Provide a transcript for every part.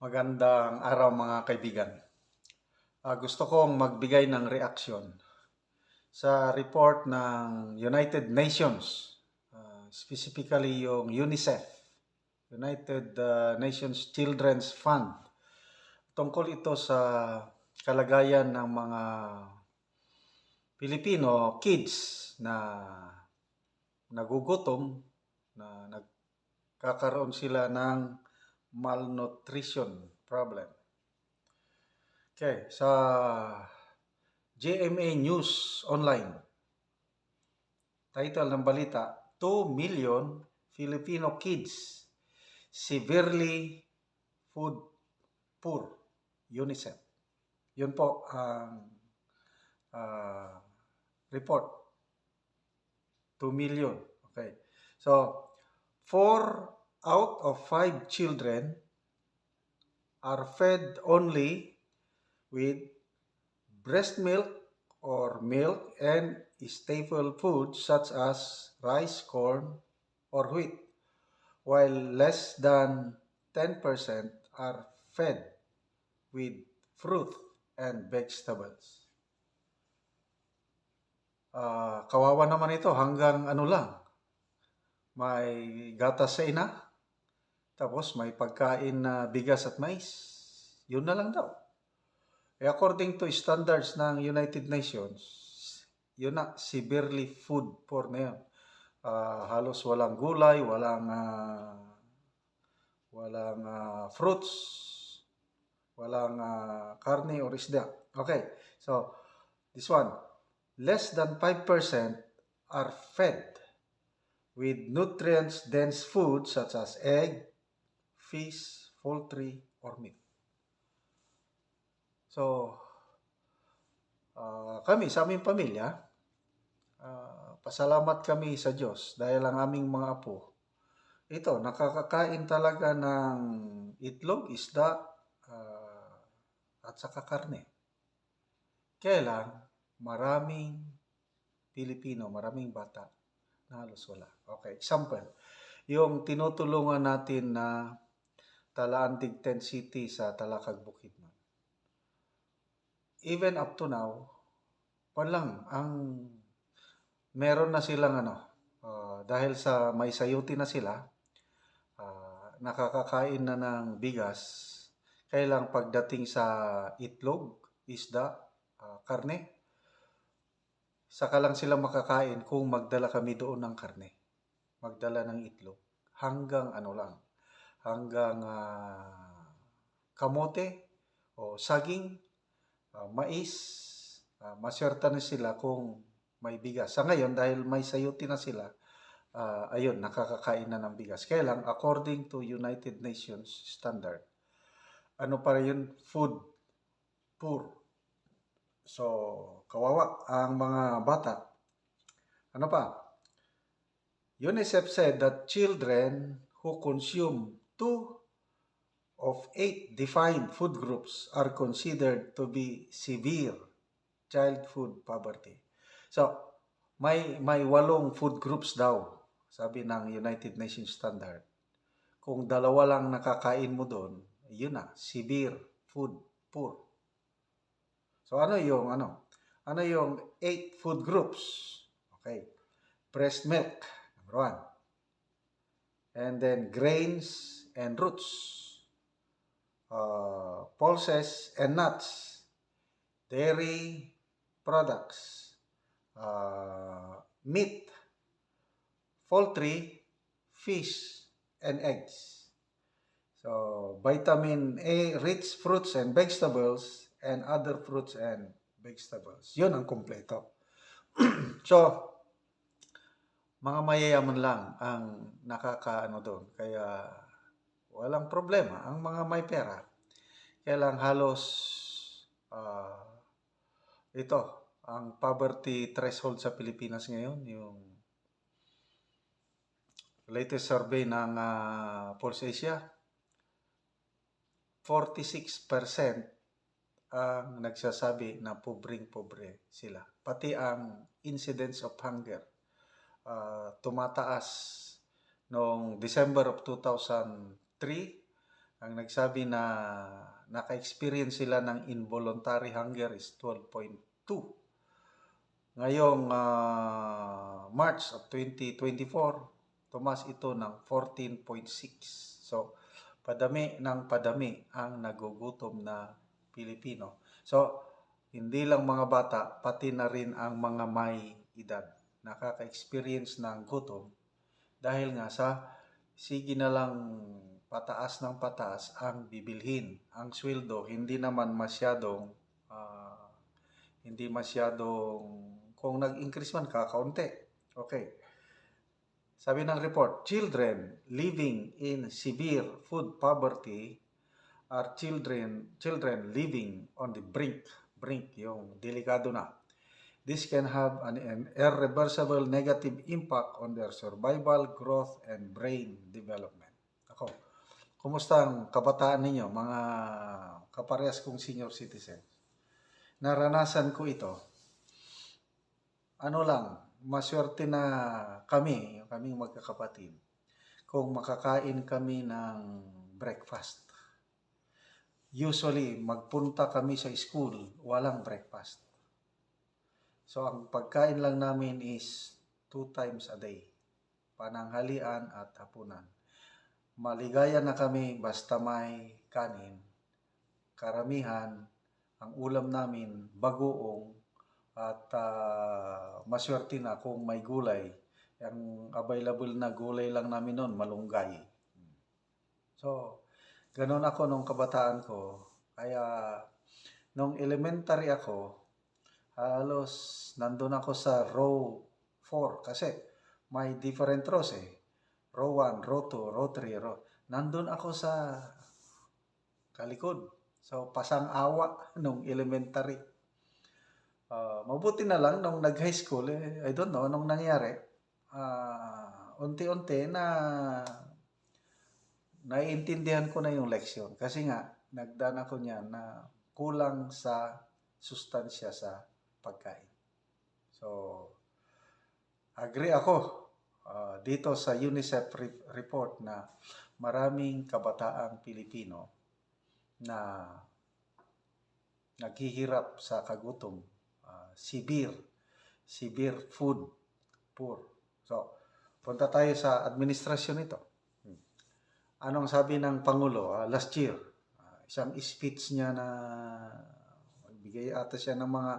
Magandang araw mga kaibigan. Gusto kong magbigay ng reaksyon sa report ng United Nations, specifically yung UNICEF, United Nations Children's Fund. Tungkol ito sa kalagayan ng mga Pilipino kids na nagugutom, na nagkakaroon sila ng malnutrition problem. Okay, sa GMA News Online, title ng balita, 2 million Filipino kids severely food poor, UNICEF. Yun po ang report. 2 million. Okay. So, 4 out of 5 children are fed only with breast milk or milk and staple foods such as rice, corn, or wheat, while less than 10% are fed with fruit and vegetables. Kawawa naman ito, hanggang ano lang, may gatas sa ina, tapos may pagkain na bigas at mais. Yun na lang daw. According to standards ng United Nations, yun na, severely food poor na yun. Halos walang gulay, walang fruits, walang karne or isda. Okay, so this one, less than 5% are fed with nutrients-dense food such as egg, fish, poultry, or meat. So, kami sa aming pamilya, pasalamat kami sa Diyos dahil ang aming mga apo, ito, nakakakain talaga ng itlog, isda, at saka karne. Kaya lang, maraming Pilipino, maraming bata na halos wala. Okay, example, yung tinutulungan natin na Talaan Digten City sa Talakag Bukidnon. Even up to now, lang ang meron na silang dahil sa may sayuti na sila, nakakakain na ng bigas. Kailang pagdating sa itlog, isda, karne, saka lang sila makakain kung magdala kami doon ng karne, magdala ng itlog, hanggang hanggang kamote o saging, mais, maswerta na sila kung may bigas. Sa ngayon, dahil may sayuti na sila, ayun, nakakakain na ng bigas. Kaya lang, according to United Nations standard, ano pa yun? Food poor. So, kawawa ang mga bata. Ano pa? UNICEF said that children who consume 2 of 8 defined food groups are considered to be severe child food poverty. So, may 8 food groups daw, sabi ng United Nations standard. Kung 2 lang nakakain mo doon, yun na, severe food poor. So, ano yung 8 food groups? Okay. Breast milk, number 1. And then grains and roots. Pulses and nuts, dairy products, meat, poultry, fish, and eggs. So, vitamin A rich fruits and vegetables and other fruits and vegetables. Yun ang kumpleto. So, mga mayayaman lang ang nakakaano doon. Kaya, walang problema ang mga may pera. Kaya lang halos ito, ang poverty threshold sa Pilipinas ngayon, yung latest survey ng Pulse Asia, 46% ang nagsasabi na pobreng-pobre sila. Pati ang incidence of hunger tumataas noong December of 2003 Ang nagsabi na naka-experience sila ng involuntary hunger is 12.2. Ngayong March of 2024, tumaas ito ng 14.6. So, padami ng padami ang nagugutom na Pilipino. So, hindi lang mga bata, pati na rin ang mga may edad nakaka-experience ng gutom dahil nga sa sige na lang pataas ng pataas ang bibilhin. Ang sweldo hindi naman masyadong kung nag-increase man kakaunti. Okay. Sabi ng report, children living in severe food poverty are children living on the brink, yung delikado na. This can have an irreversible negative impact on their survival, growth, and brain development. Ako, kumusta ang kabataan ninyo, mga kaparehas kong senior citizen? Naranasan ko ito. Maswerte na kaming magkakapatid, kung makakain kami ng breakfast. Usually, magpunta kami sa school, walang breakfast. So, ang pagkain lang namin is 2 times a day, pananghalian at hapunan. Maligaya na kami basta may kanin. Karamihan, ang ulam namin, bagoong, at maswerte na kung may gulay. Ang available na gulay lang namin noon, malunggay. So, ganun ako nung kabataan ko. Kaya, nung elementary ako, halos nandun ako sa row 4 kasi may different rows eh. Row 1, row 2, row 3, nandun ako sa kalikod. So, pasang-awa nung elementary. Mabuti na lang nung nag-high school, I don't know anong nangyari. Unti-unti na naiintindihan ko na yung leksyon. Kasi nga, nagdaan ako niyan na kulang sa sustansya sa pagkain. So, agree ako dito sa UNICEF report na maraming kabataang Pilipino na naghihirap sa kagutom, severe food poor. So, punta tayo sa administrasyon nito. Anong sabi ng Pangulo last year? Isang speech niya na bigay ata siya ng mga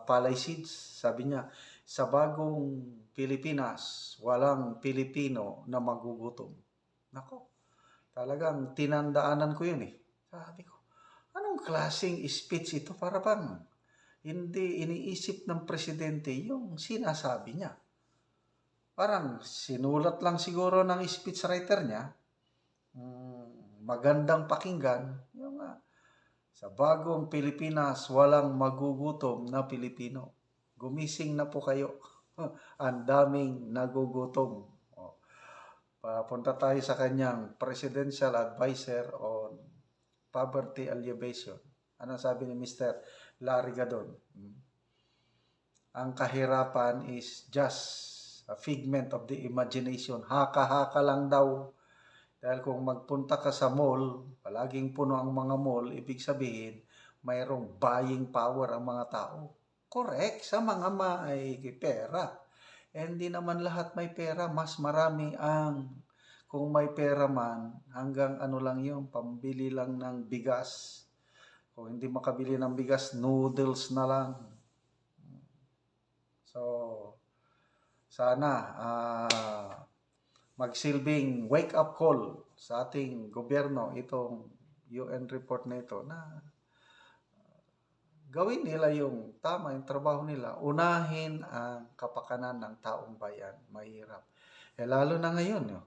palay seeds. Sabi niya, sa bagong Pilipinas, walang Pilipino na magugutom. Nako, talagang tinandaanan ko yun eh. Sabi ko, anong klaseng speech ito? Para bang hindi iniisip ng presidente yung sinasabi niya. Parang sinulat lang siguro ng speechwriter niya, magandang pakinggan, yung sa bagong Pilipinas, walang magugutom na Pilipino. Gumising na po kayo. Ang daming nagugutom. Papunta tayo sa kanyang Presidential Advisor on Poverty Alleviation. Ano sabi ni Mr. Larry Gadon? Ang kahirapan is just a figment of the imagination. Haka-haka lang daw. Dahil kung magpunta ka sa mall, palaging puno ang mga mall, ibig sabihin, mayroong buying power ang mga tao. Correct, sa mga may pera. Hindi naman lahat may pera, mas marami kung may pera man, hanggang ano lang yung pambili lang ng bigas. Kung hindi makabili ng bigas, noodles na lang. So, sana magsilbing wake-up call sa ating gobyerno itong UN report na ito na gawin nila yung tama, yung trabaho nila. Unahin ang kapakanan ng taong bayan. Mahirap. Lalo na ngayon,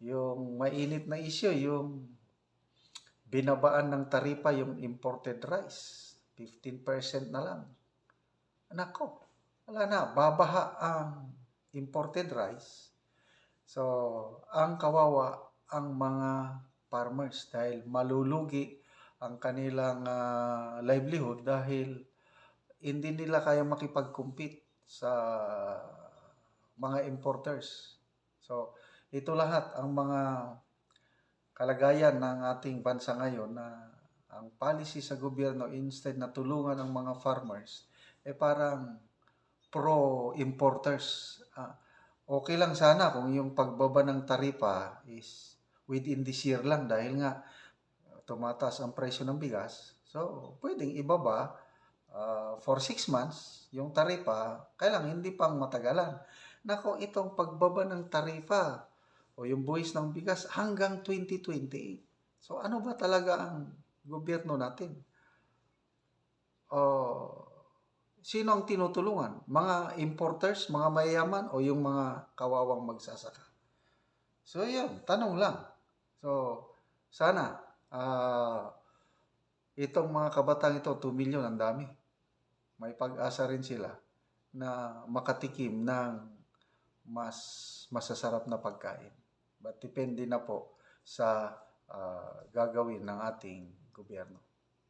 yung mainit na issue, yung binabaan ng taripa yung imported rice. 15% na lang. Nako, wala na. Babaha ang imported rice. So, ang kawawa ang mga farmers dahil malulugi ang kanilang livelihood dahil hindi nila kaya makipag-compete sa mga importers. So, ito lahat ang mga kalagayan ng ating bansa ngayon na ang policy sa gobyerno instead na tulungan ang mga farmers, parang pro-importers. Okay lang sana kung yung pagbaba ng taripa is within this year lang dahil nga tumataas ang presyo ng bigas. So, pwedeng ibaba for 6 months yung taripa, kailangan hindi pang matagalan. Nako, itong pagbaba ng tarifa o yung buwis ng bigas hanggang 2028. So, ano ba talaga ang gobyerno natin? Sino ang tinutulungan? Mga importers, mga mayayaman o yung mga kawawang magsasaka? So, yun, tanong lang. So, sana, itong mga kabataan ito, 2 million, ang dami. May pag-asa rin sila na makatikim ng mas masasarap na pagkain. But depende na po sa gagawin ng ating gobyerno.